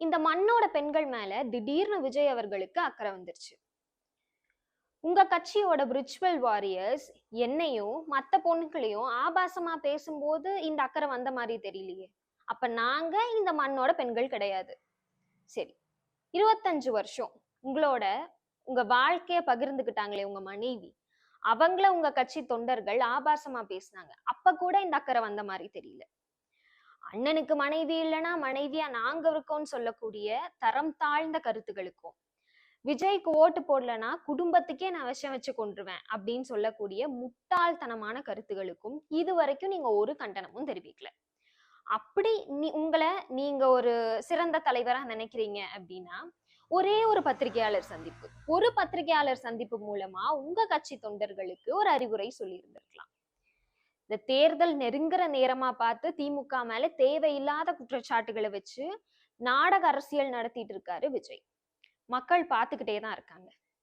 இந்த மண்ணோட பெண்கள் மேல திடீர்னு விஜய் அவர்களுக்கு அக்கறை வந்துருச்சு. உங்க கட்சியோட பிரிச்சுவல் வாரியர்ஸ் என்னையும் மத்த பொண்ணுகளையும் ஆபாசமா பேசும்போது இந்த அக்கறை வந்த மாதிரி தெரியலையே. அப்ப நாங்க இந்த மண்ணோட பெண்கள் கிடையாது. சரி, 25 வருஷம் உங்க வாழ்க்கைய பகிர்ந்துகிட்டாங்களே உங்க மனைவி, அவங்கள உங்க கட்சி தொண்டர்கள் ஆபாசமா பேசினாங்க. அப்ப கூட இந்த அக்கறை வந்த மாதிரி தெரியல. அண்ணனுக்கு மனைவி இல்லைன்னா மனைவியா நாங்க இருக்கோம்னு சொல்லக்கூடிய தரம் தாழ்ந்த கருத்துகளுக்கும், விஜய்க்கு ஓட்டு போடலன்னா குடும்பத்துக்கே நான் விஷம் வச்சு கொன்றுவேன் அப்படின்னு சொல்லக்கூடிய முட்டாள்தனமான கருத்துகளுக்கும் இது வரைக்கும் நீங்க ஒரு கண்டனமும் தெரிவிக்கல. அப்படி நீங்க ஒரு சிறந்த தலைவரா நினைக்கிறீங்க அப்படின்னா ஒரே ஒரு பத்திரிகையாளர் சந்திப்பு மூலமா உங்க கட்சி தொண்டர்களுக்கு ஒரு அறிவுரை சொல்லி இருந்திருக்கலாம். இந்த தேர்தல் நெருங்குற நேரமா பார்த்து திமுக மேல தேவையில்லாத குற்றச்சாட்டுகளை வச்சு நாடக அரசியல் நடத்திட்டு இருக்காரு விஜய். மக்கள் பார்த்துக்கிட்டே தான் இருக்காங்க.